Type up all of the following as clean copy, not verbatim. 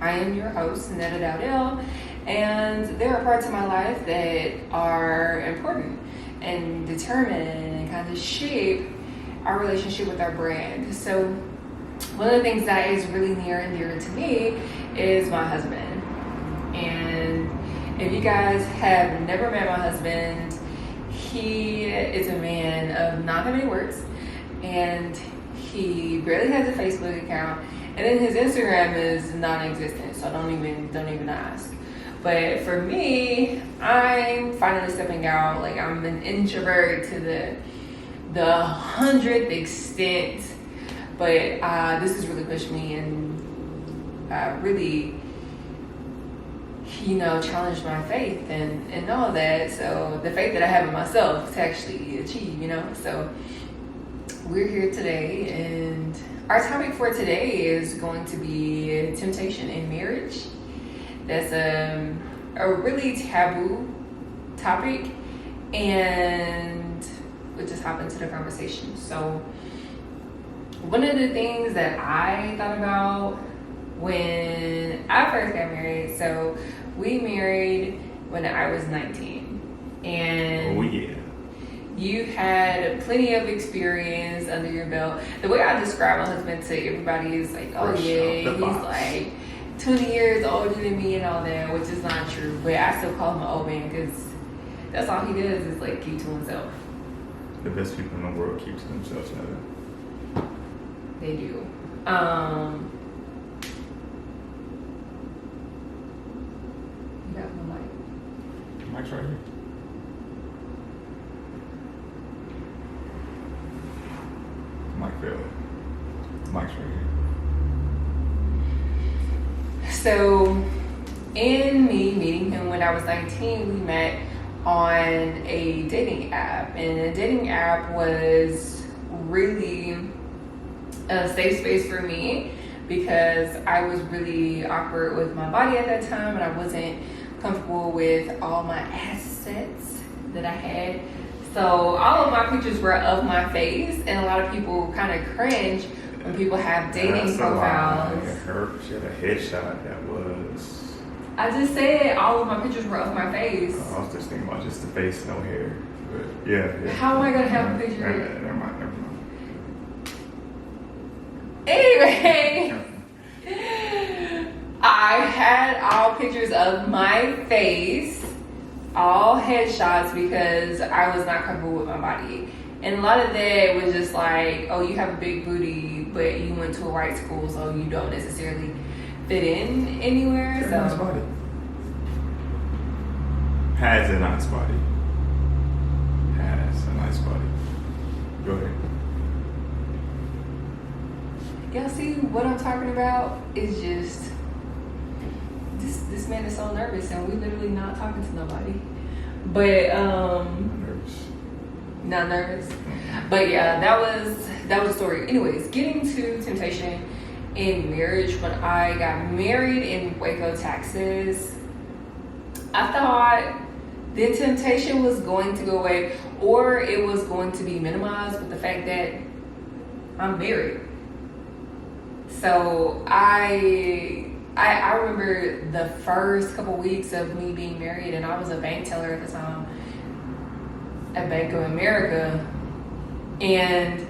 I am your host, Netta Dowdell, and there are parts of my life that are important and determine and kind of shape our relationship with our brand. So one of the things that is really near and dear to me is my husband. And if you guys have never met my husband, he is a man of not that many words, and he barely has a Facebook account, and then his Instagram is non-existent, so don't even ask. But for me, I'm finally stepping out. Like, I'm an introvert to the 100th extent, but this has really pushed me and really, challenged my faith and all that. So the faith that I have in myself to actually achieve, So we're here today, and our topic for today is going to be temptation in marriage. That's a really taboo topic, and we'll just hop into the conversation. So one of the things that I thought about when I first got married, so we married when I was 19, and oh yeah, you had plenty of experience under your belt. The way I describe my husband to everybody is like, oh yeah, he's like 20 years older than me and all that, which is not true, but I still call him an old man because that's all he does is like keep to himself. The best people in the world keep to themselves, Netta. They do. You got my mic. Mike's right here. Mike failed. Mike's right here. So, in me meeting him when I was 19, we met on a dating app, and the dating app was really a safe space for me because I was really awkward with my body at that time, and I wasn't comfortable with all my assets that I had. So all of my pictures were of my face, and a lot of people kind of cringe when people have dating profiles. She had a headshot that was... I just said all of my pictures were of my face. I was just thinking about just the face, no hair. But yeah. How am I going to have a picture? Never mind. Anyway, I had all pictures of my face, all headshots, because I was not comfortable with my body. And a lot of that was just like, oh, you have a big booty, but you went to a white school, so you don't necessarily fit in anywhere. So nice body. Has a nice body. Has a nice body. Go ahead. Y'all see what I'm talking about? Is just this man is so nervous, and we literally not talking to nobody. But Nervous. Not nervous. But yeah, that was the story. Anyways, getting to temptation in marriage. When I got married in Waco, Texas, I thought the temptation was going to go away, or it was going to be minimized with the fact that I'm married. So I remember the first couple weeks of me being married, and I was a bank teller at the time at Bank of America, and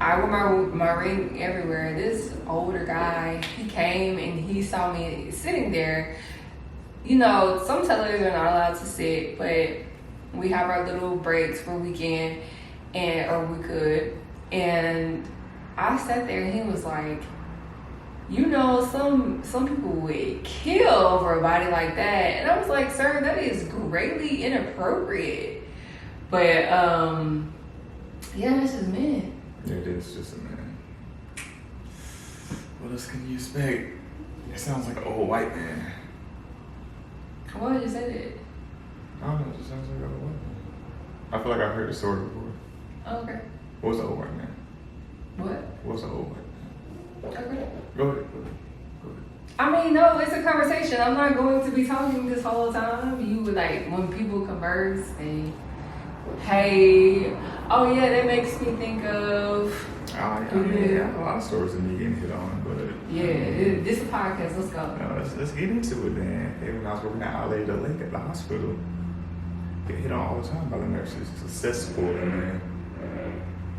I wore my ring everywhere. This older guy, he came and he saw me sitting there. Some tellers are not allowed to sit, but we have our little breaks where we can, or we could. And I sat there, and he was like, some people would kill over a body like that. And I was like, sir, that is greatly inappropriate. But yeah, that's just men. Yeah, it is just a man. What else can you expect? It sounds like an old white man. Why did you say that? I don't know, it just sounds like an old white man. I feel like I've heard the story before. Okay. What's an old white man? What? What's an old white man? Okay. Go ahead. I mean, no, it's a conversation. I'm not going to be talking this whole time. You would when people converse, they, hey, oh yeah, that makes me think of I mean, I have a lot of stories of me getting hit on, but this is a podcast. Let's go. Let's get into it then. Hey, when I was working at Outlet the Lake at the hospital, get hit on all the time by the nurses. It's a cesspool, man.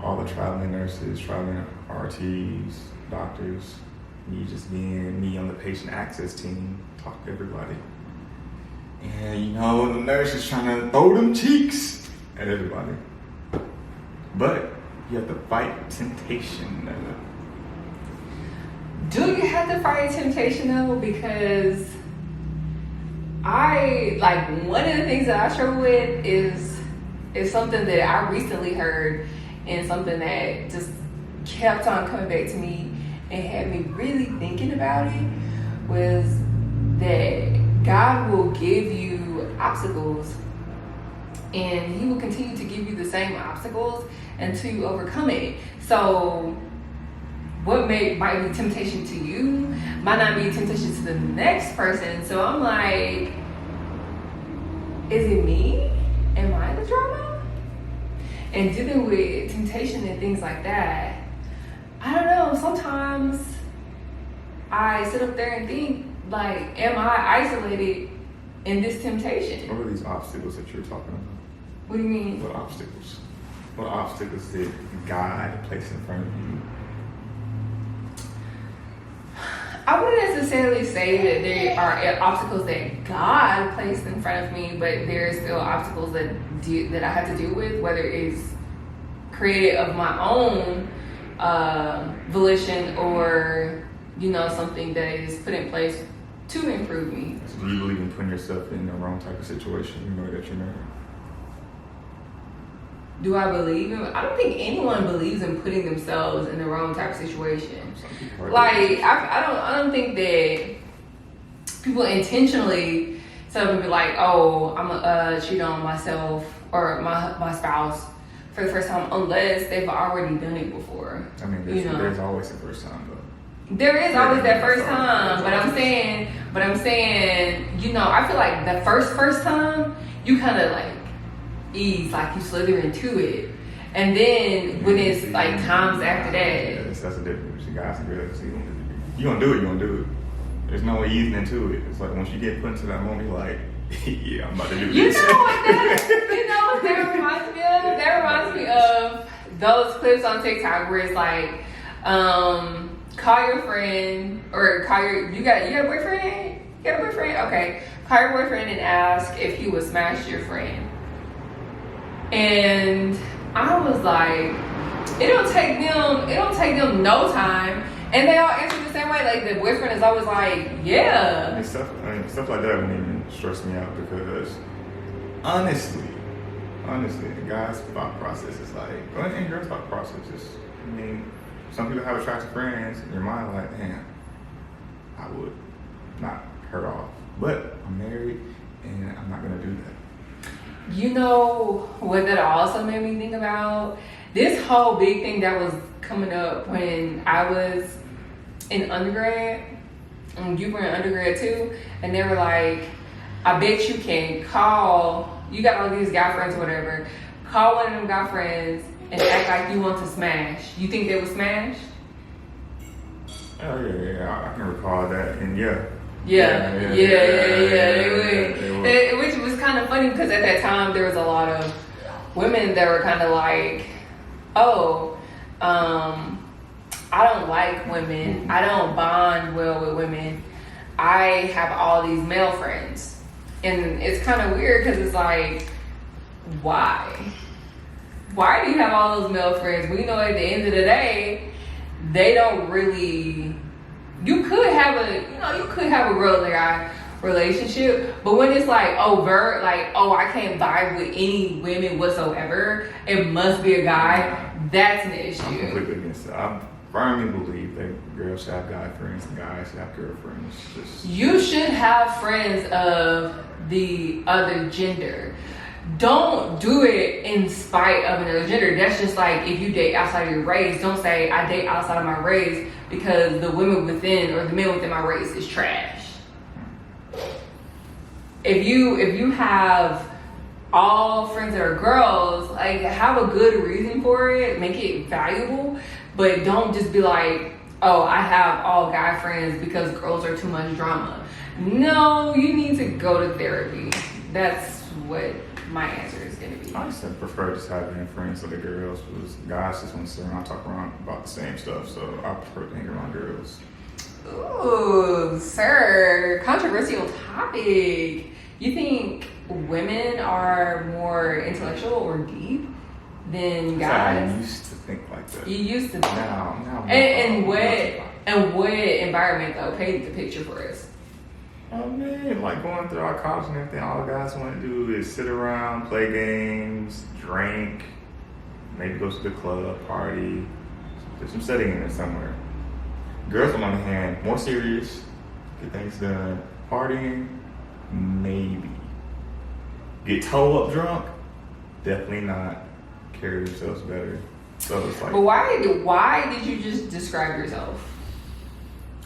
All the traveling nurses, traveling RTs, doctors, me just being me on the patient access team, talk to everybody. And the nurse is trying to throw them cheeks at everybody. But you have to fight temptation. Do you have to fight temptation though? Because one of the things that I struggle with is something that I recently heard, and something that just kept on coming back to me and had me really thinking about it, was that God will give you obstacles, and He will continue to give you the same obstacles until you overcome it. So what might be temptation to you might not be temptation to the next person. So I'm like, is it me? Am I the drama? And dealing with temptation and things like that, I don't know, sometimes I sit up there and think, like, am I isolated in this temptation? What are these obstacles that you're talking about? What do you mean? What obstacles? What obstacles did God place in front of you? I wouldn't necessarily say that there are obstacles that God placed in front of me, but there's still obstacles that I have to deal with, whether it's created of my own volition or something that is put in place to improve me. So do you believe in putting yourself in the wrong type of situation that you're married? Do I believe in? I don't think anyone believes in putting themselves in the wrong type of situation. Like I don't think that people intentionally set up and be like, oh, I'm gonna cheat on myself or my spouse for the first time, unless they've already done it before. I mean, there's always a first time, though. There is always that first time, but I'm saying, I feel like the first time you kind of like ease, like you slither into it, and then when it's like times after that, that's the difference. You guys and girls, you gonna do it, you gonna do it. There's no easing into it. It's like once you get put into that moment, you're like, yeah, I'm about to do this. You know what that reminds me of? That reminds me of those clips on TikTok where it's like, call your friend or you got a boyfriend? You got a boyfriend? Okay. Call your boyfriend and ask if he would smash your friend. And I was like, it don't take them no time. And they all answer the same way. Like the boyfriend is always like, yeah. And stuff like that wouldn't even stress me out, because honestly, the guy's thought process is like, and girl's thought process is, some people have attractive friends in your mind like, damn, I would not hurt off. But I'm married and I'm not gonna do that. You know what that also made me think about? This whole big thing that was coming up when I was in undergrad, and you were in undergrad too, and they were like, I bet you can you got all these guy friends or whatever, call one of them guy friends and act like you want to smash. You think they would smash? Oh yeah, I can recall that, and yeah, they would. Which was kind of funny because at that time there was a lot of women that were kind of like, oh, I don't like women. I don't bond well with women. I have all these male friends. And it's kind of weird because it's like, why? Why do you have all those male friends? We know at the end of the day, they don't really. You could have a real guy relationship, but when it's like overt, like, oh, I can't vibe with any women whatsoever, it must be a guy. That's an issue. I'm completely against it. I firmly believe that girls should have guy friends and guys should have girlfriends. You should have friends of the other gender. Don't do it in spite of another gender. That's just like if you date outside of your race, don't say I date outside of my race because the women within or the men within my race is trash. If you have all friends that are girls, like have a good reason for it, make it valuable. But don't just be like, oh, I have all guy friends because girls are too much drama. No, you need to go to therapy. That's what my answer is going to be. I used to prefer just having friends with the girls because guys just want to sit around talk around about the same stuff. So I prefer to hang around girls. Ooh, sir, controversial topic. You think women are more intellectual or deep than guys? I used to think like that. You used to. Now. And what environment though? Paint the picture for us. I mean, like going through our college and everything, all the guys want to do is sit around, play games, drink, maybe go to the club, party. There's some setting in there somewhere. Girls, on the other hand, more serious, get things done, partying, maybe. Get toe up drunk, definitely not. Carry themselves better. So it's like. But why did you just describe yourself?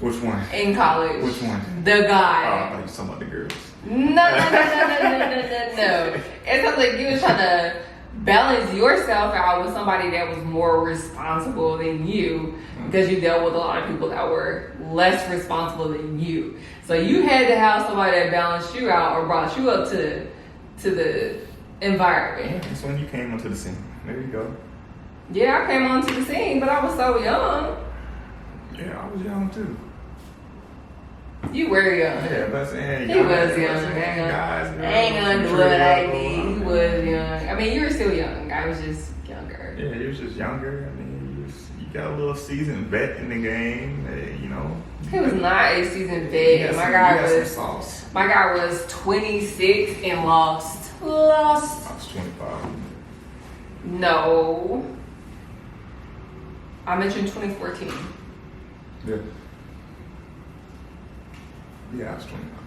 Which one? In college. Which one? The guy. Oh, I thought you were talking about the girls. No. It sounds like you were trying to balance yourself out with somebody that was more responsible than you because you dealt with a lot of people that were less responsible than you. So you had to have somebody that balanced you out or brought you up to the environment. That's when you came onto the scene. There you go. Yeah, I came onto the scene, but I was so young. Yeah, I was young too. You were young. Yeah, but saying He was young. I ain't gonna do it like me. He was young. I mean, you were still young. I was just younger. Yeah, you was just younger. I mean, you got a little seasoned vet in the game. You know. He was not a seasoned vet. My guy was 26 and lost. I was 25. No. I mentioned 2014. Yeah. Yeah, I was 25.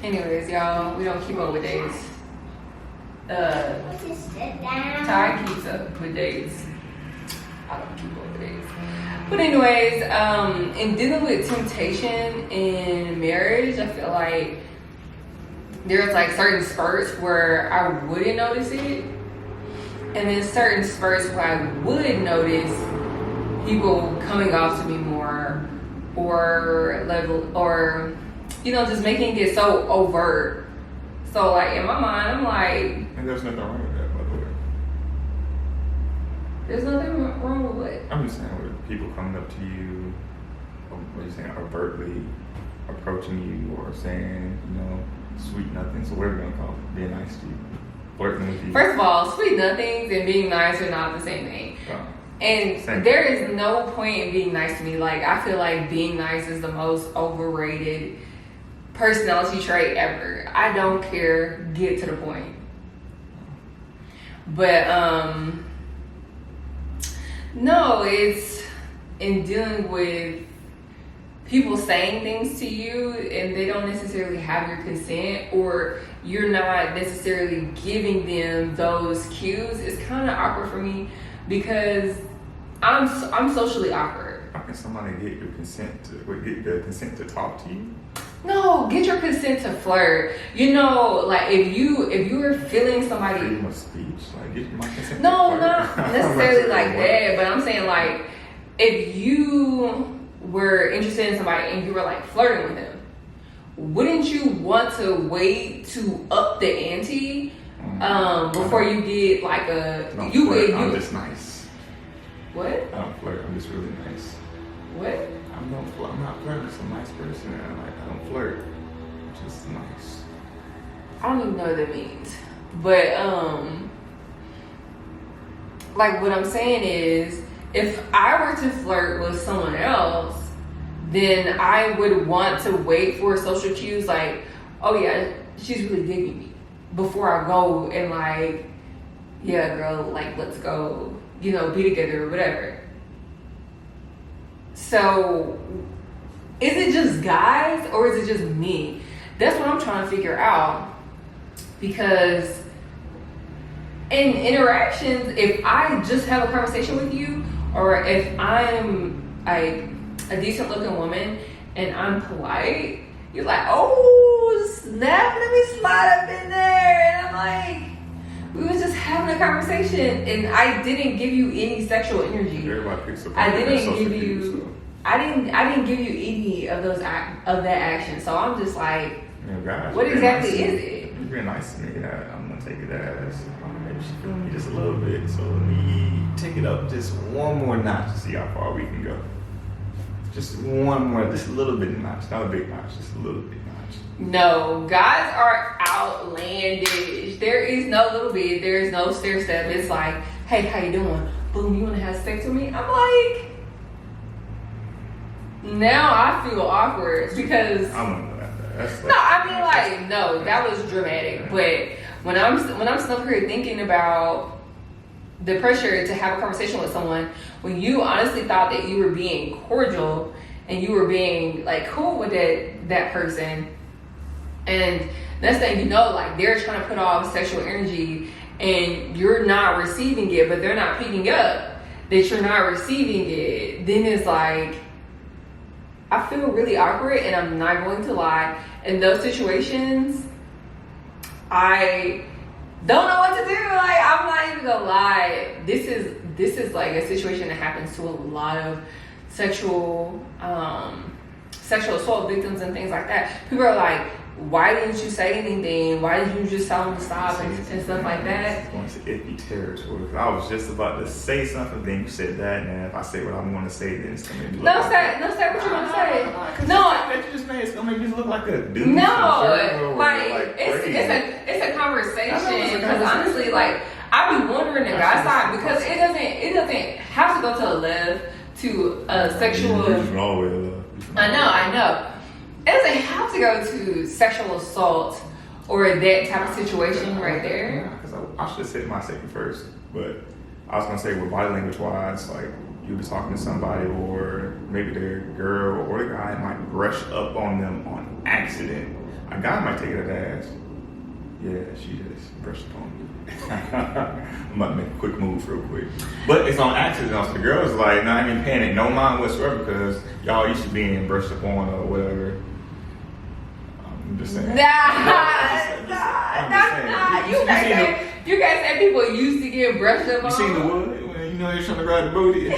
Anyways, y'all, we don't keep up with dates. Ty keeps up with dates. I don't keep up with dates. But anyways, in dealing with temptation in marriage, I feel like there's like certain spurts where I wouldn't notice it. And then certain spurts where I would notice people coming off to me more or just making it so overt. So like in my mind, I'm like, and there's nothing wrong with that, by the way. There's nothing wrong with what? I'm just saying with people coming up to you, what are you saying, overtly approaching you or saying, sweet nothings, or whatever you're gonna call it, being nice to you, flirting with you. First of all, sweet nothings and being nice are not the same thing. And there is no point in being nice to me. Like, I feel like being nice is the most overrated personality trait ever. I don't care. Get to the point. But, no, it's in dealing with people saying things to you and they don't necessarily have your consent or you're not necessarily giving them those cues. It's kind of awkward for me because I'm socially awkward. How can somebody get your consent to talk to you? No, get your consent to flirt. Like if you were feeling somebody. Freedom of speech, like get my consent. No, not necessarily like that. But I'm saying like if you were interested in somebody and you were like flirting with them, wouldn't you want to wait to up the ante before you get like I'm just nice. What? I don't flirt. I'm just really nice. What? I'm not flirting. I'm just a nice person. I don't flirt. I'm just nice. I don't even know what that means. But like what I'm saying is, if I were to flirt with someone else, then I would want to wait for social cues like, oh yeah, she's really digging me, before I go and like, yeah, girl, like let's go, be together or whatever. So, is it just guys or is it just me? That's what I'm trying to figure out. Because in interactions, if I just have a conversation with you, or if I'm a decent looking woman and I'm polite, you're like, oh snap, let me slide up in there. And I'm like, We was just having a conversation, and I didn't give you any sexual energy. Everybody picks up. I didn't give you. I didn't give you any of those of that action. So I'm just like, guys, what exactly nice is it? You're being nice to me. I'm gonna take it as maybe she feeling me just a little bit. So let me take it up just one more notch to see how far we can go. Just one more, just a little bit notch, not a big notch, just a little bit notch. No, guys are outlandish. There is no little bit. There is no stair step. It's like, hey, how you doing? Boom, you want to have sex with me? I'm like, now I feel awkward because. I don't know that. No, I mean like no, that was dramatic. But when I'm still here thinking about the pressure to have a conversation with someone when you honestly thought that you were being cordial and you were being like cool with that person, and next thing you know, like they're trying to put off sexual energy and you're not receiving it, but they're not picking up that you're not receiving it, then it's like I feel really awkward, and I'm not going to lie. In those situations, I don't know what to do. Like, I'm not even gonna lie. This is like a situation that happens to a lot of sexual assault victims and things like that. People are like, why didn't you say anything? Why did you just tell them to stop and stuff like that? It's going to iffy territory. I was just about to say something, then you said that, and if I say what I'm going to say, then it's going to be No, say what you're going to say. No, that you just made, it's going to make you look like a dude. No, like it's a conversation. Because honestly, like I be wondering the guy's side because it doesn't have to go to the left to a sexual. I know. It doesn't have to go to sexual assault or that type of situation right there. Yeah, because I should have said my second first, but I was gonna say with body language wise, like you be talking to somebody, or maybe the girl or the guy might brush up on them on accident. A guy might take it as, yeah, she just brushed up on me. I'm about to make a quick move real quick, but it's on accident. So the girl's like, not even paying it no mind whatsoever because y'all used to being brushed up on or whatever. I'm just saying. Nah. You guys say people used to get brushed up on. You seen the wood when you know they're trying to grab the booty?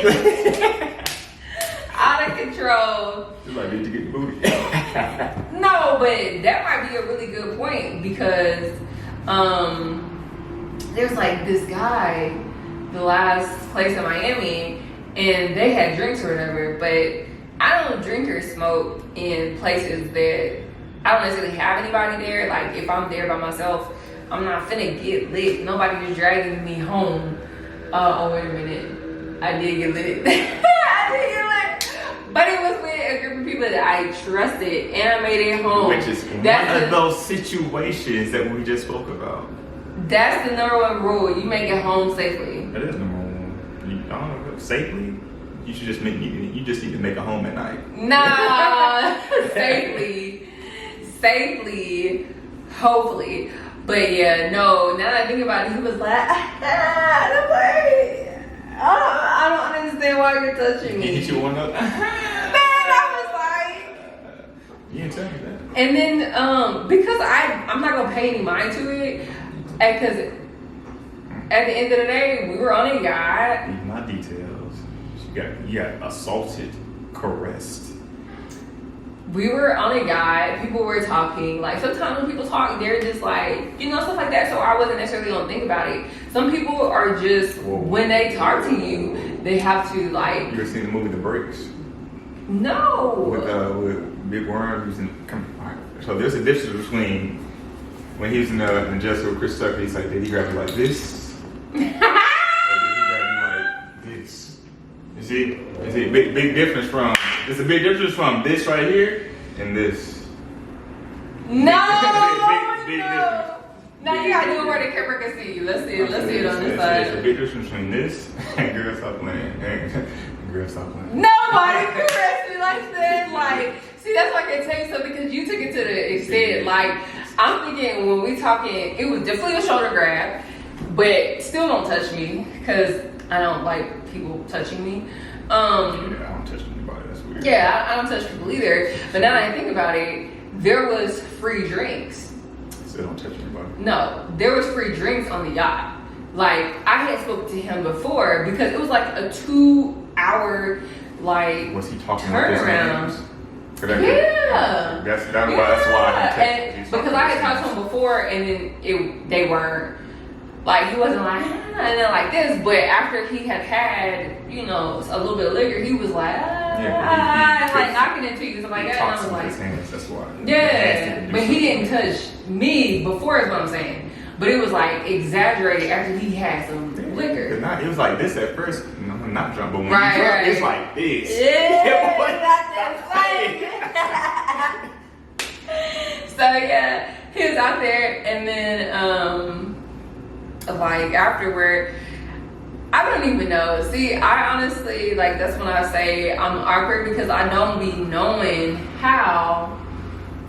Out of control. It's like, did you get the booty? No, but that might be a really good point because there's like this guy, the last place in Miami, and they had drinks or whatever, but I don't drink or smoke in places that I don't necessarily have anybody there. Like if I'm there by myself, I'm not finna get lit. Nobody is dragging me home. Oh wait a minute, I did get lit. But it was with a group of people that I trusted, and I made it home. Which is one of those situations that we just spoke about. That's the number one rule. You make it home safely. That is number one. I don't know, safely. You should just you just need to make a home at night. Nah, safely, hopefully. But yeah, no. Now that I think about it, he was like, I don't understand why you're touching me. He hit you one up. Man, I was like, you didn't tell me that. And then because I'm not gonna pay any mind to it, because at the end of the day, we were on a yacht. Leave my details. You got assaulted, caressed. We were on a yacht. People were talking. Like sometimes when people talk, they're just like, stuff like that. So I wasn't necessarily gonna think about it. Some people are just when they talk to you, they have to like. You ever seen the movie The Breaks? No. With Big Worm using. So there's a difference between when he was in the Justice with Chris Tucker. He's like, did he grab you like this? Or did he grab you like this? You see, big difference from. There's a big difference from this right here and this. No. Big difference. Now you gotta do it where the camera can see you. Let's see it on this side. There's a big difference between this and girl stop playing. Girl stop playing. Nobody caressed me like that. Like, see, that's why I can tell you something because you took it to the extent. Like, I'm thinking when we talking, it was definitely a shoulder grab, but still don't touch me because I don't like people touching me. I don't touch anybody. That's weird. Yeah, I don't touch people either. But now that I think about it, there was free drinks. still don't touch anybody. No, there was free drinks on the yacht. Like, I had spoken to him before because it was like a 2-hour, like, was he talking turnaround. Yeah. That's why he and because I had talked to him before, and then they weren't, like, he wasn't like, and then like this, but after he had, you know, a little bit of liquor, he was like, like knocking into you, something like that, and I was like, his hands, that's why. yeah, but he didn't touch me before, is what I'm saying. But it was like exaggerated after he had some liquor. It was like this at first. No, I'm not drunk, but when right, you drunk, right. it's like this. Yeah, so yeah, he was out there, and then like afterward, I don't even know. See, I honestly, like, that's when I say I'm awkward, because I don't be knowing how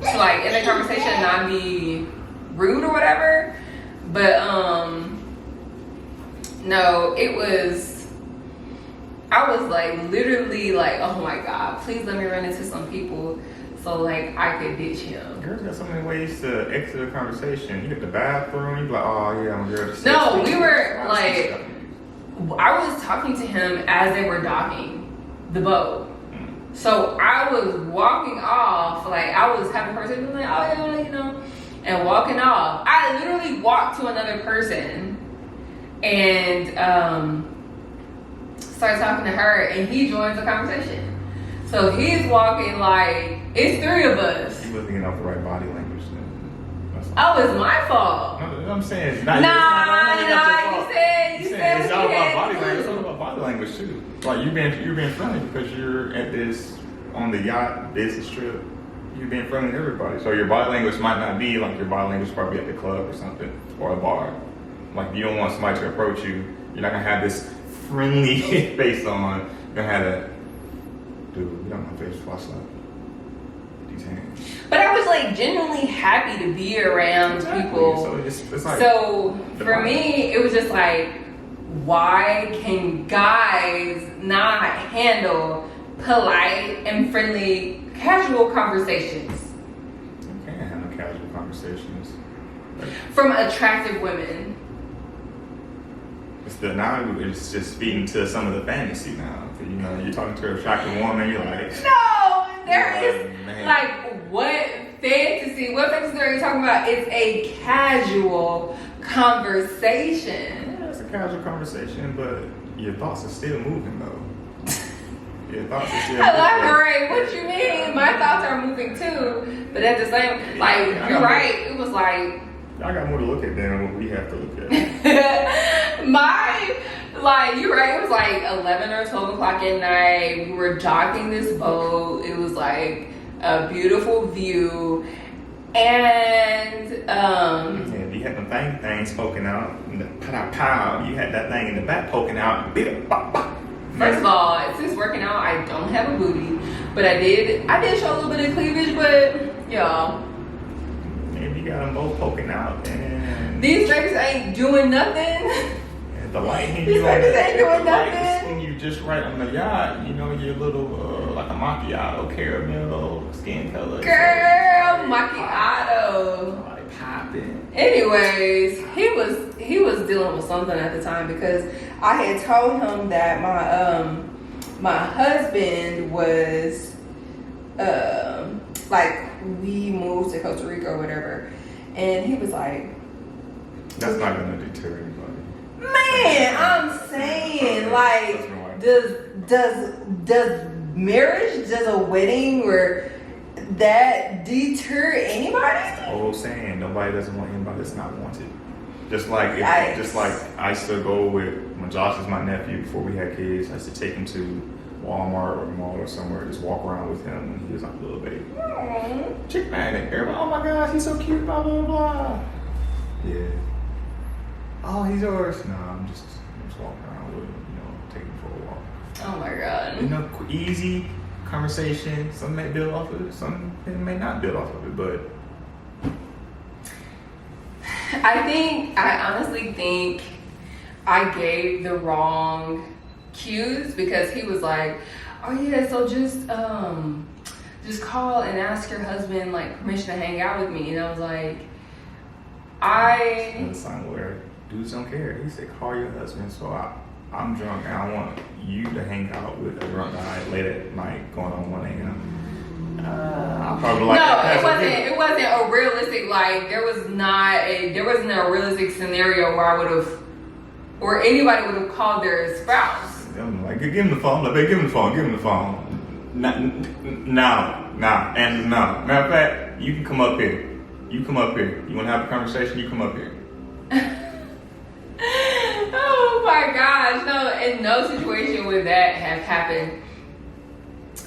to, like, in a conversation not be rude or whatever. But no, I was like literally like, oh my God, please let me run into some people so like I could ditch him. Girls got so many ways to exit a conversation. You hit the bathroom, you be like, oh yeah, I'm a girl. No, we were like, I was talking to him as they were docking the boat. So I was walking off, like I was having a conversation, like, oh yeah, you know, and walking off. I literally walked to another person and started talking to her, and he joins the conversation. So he's walking like, it's 3 of us. He wasn't getting off the right body language then. Oh, it's my fault. No, I'm saying it's not. You said it's all about body language. It's all about body language too. Like you're being friendly because you're at this on the yacht business trip. You're being friendly to everybody. So your body language might not be like your body language probably at the club or something, or a bar. Like you don't want somebody to approach you. You're not gonna have this friendly face on. You're gonna have that, dude, you got my face flashlight. These hands. But I was like genuinely happy to be around people. So it's like, so for me, it was just like, why can guys not handle polite and friendly casual conversations? You can't handle casual conversations from attractive women. It's just feeding to some of the fantasy now. You know, you're talking to an attractive woman, you're like, no, there is man. Like, what fantasy are you talking about? It's a casual conversation. Yeah, it's a casual conversation, but your thoughts are still moving though. Your thoughts are still moving. Elaborate, what you mean? My thoughts are moving too, but at the same, like, you're right, it was like, I got more to look at than what we have to look at. You're right, it was like 11 or 12 o'clock at night. We were docking this boat. It was like a beautiful view. And, yeah, you had the things poking out. And the pow, you had that thing in the back poking out. First of all, since working out, I don't have a booty. But I did show a little bit of cleavage, but, y'all. Maybe you got them both poking out, and these babies ain't doing nothing. And the light hitting these you babies on ain't doing the light nothing. hitting you just right on the yacht. You know, your little like a macchiato caramel skin color. Girl, macchiato. Like popping. Anyways, he was dealing with something at the time, because I had told him that my husband was like, we moved to Costa Rica or whatever, and he was like, that's not gonna deter anybody. Man, I'm saying, like, does marriage, does a wedding or that deter anybody? Old saying, nobody doesn't want anybody that's not wanted. Just like I used to go with, when Josh is my nephew, before we had kids, I used to take him to Walmart or mall or somewhere, just walk around with him when he was like a little baby. Aww. Chick magnet. Everybody, oh my gosh, he's so cute, blah, blah, blah. Yeah. Oh, he's yours. No, I'm just walking around with him, taking him for a walk. Oh my God. Easy conversation. Some may build off of it, some may not build off of it, but I honestly think I gave the wrong cues, because he was like, oh yeah, so just call and ask your husband like permission to hang out with me. And I was like, And the son where dudes don't care. He said, call your husband. So I'm drunk and I want you to hang out with a drunk guy late at night going on 1 a.m. I probably like that. No, it wasn't a realistic, like, there wasn't a realistic scenario where I would have, or anybody would have called their spouse. I'm like, give him the phone. Like, babe, give him the phone. Give him the phone. No. And no. Matter of fact, you can come up here. You come up here. You want to have a conversation? You come up here. Oh my gosh. No, in no situation would that have happened.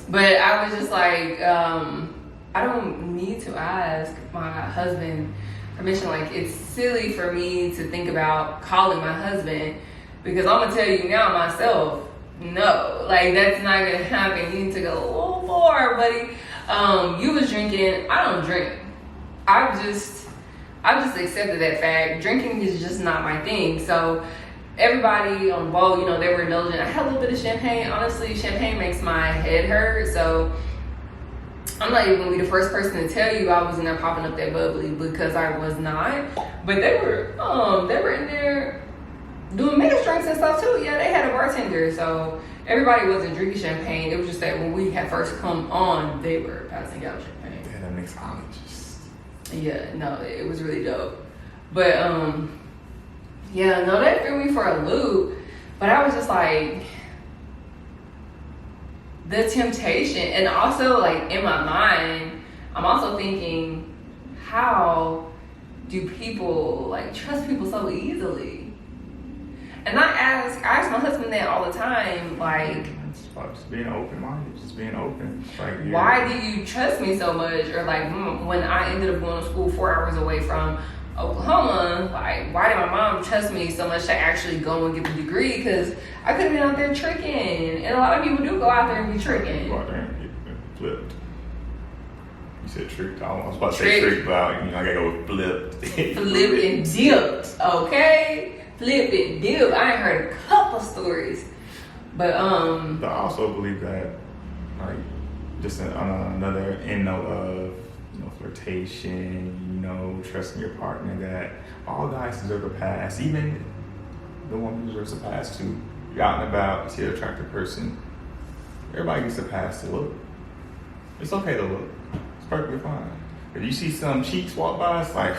But I was just like, I don't need to ask my husband permission. Like, it's silly for me to think about calling my husband, because I'm gonna tell you now myself, no, like, that's not gonna happen. You need to go a little more, buddy. You was drinking. I don't drink. I've just accepted that fact. Drinking is just not my thing. So everybody on the boat, you know, they were indulgent. I had a little bit of champagne. Honestly, champagne makes my head hurt. So I'm not even gonna be the first person to tell you I was in there popping up that bubbly, because I was not. But they were in there doing mixed drinks and stuff too. Yeah, they had a bartender. So everybody wasn't drinking champagne. It was just that when we had first come on, they were passing out champagne. They had a mixologist. Yeah, no, it was really dope. But yeah, no, that threw me for a loop. But I was just like, the temptation, and also, like, in my mind, I'm also thinking, how do people, like, trust people so easily? And I ask my husband that all the time, like, it's about just being open-minded, just being open. Like, yeah. Why do you trust me so much? Or like, when I ended up going to school 4 hours away from Oklahoma, like, why did my mom trust me so much to actually go and get a degree? Because I could have been out there tricking, and a lot of people do go out there and be tricking. Go out there and get flipped. You said tricked. I was about to say tricked, but you know, I gotta go with flipped. Flipped and dipped, okay? Flipped and dipped. I ain't heard a couple stories, but I also believe that, like, just on another end note of, you know, flirtation, you know, trusting your partner, that all guys deserve a pass. Even the woman deserves a pass too. You're out and about, you see an attractive person. Everybody gets a pass to look. It's okay to look. It's perfectly fine. If you see some cheeks walk by, it's like,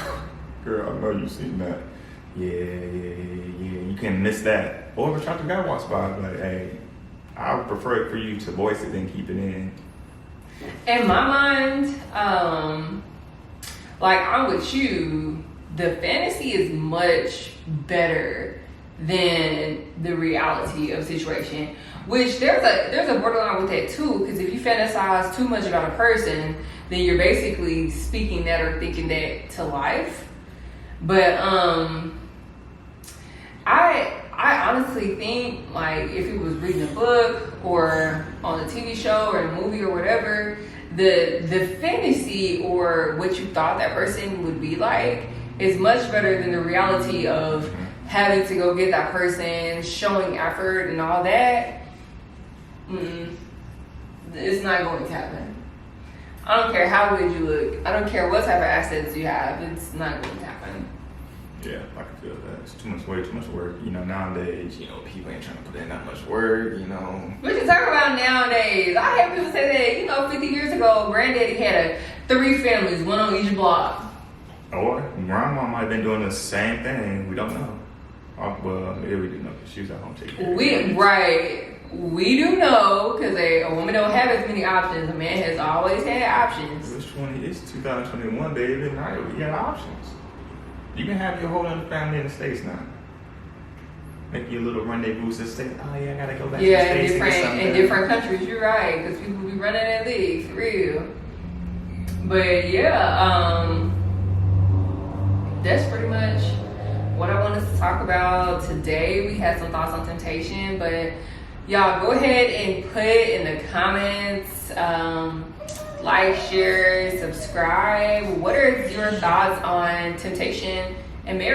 girl, I know you've seen that. Yeah. You can miss that. Or if an attractive guy walks by, like, hey, I would prefer it for you to voice it than keep it in. In my mind, like, I'm with you, the fantasy is much better than the reality of the situation. Which there's a borderline with that too, because if you fantasize too much about a person, then you're basically speaking that or thinking that to life. But I honestly think, like, if it was reading a book or on a TV show or a movie or whatever, the fantasy or what you thought that person would be like is much better than the reality of having to go get that person, showing effort and all that. It's not going to happen. I don't care how good you look. I don't care what type of assets you have. It's not going to happen. Yeah, I can feel that. It's way too much work. You know, nowadays, you know, people ain't trying to put in that much work, you know. What you talking about nowadays? I hear people say that, you know, 50 years ago, granddaddy had 3 families, one on each block. Or grandma might have been doing the same thing. We don't know. Well, maybe we do know because she was at home taking care of it. Right. We do know, because a woman don't have as many options. A man has always had options. It's 2021, baby. Now we got options. You can have your whole other family in the States now. Make your little rendezvous to state. Oh yeah, I gotta go back to the States. Yeah, in different countries. You're right, because people be running that league for real. But yeah, that's pretty much what I wanted to talk about today. We had some thoughts on temptation, but y'all go ahead and put in the comments, like, share, subscribe. What are your thoughts on temptation and marriage?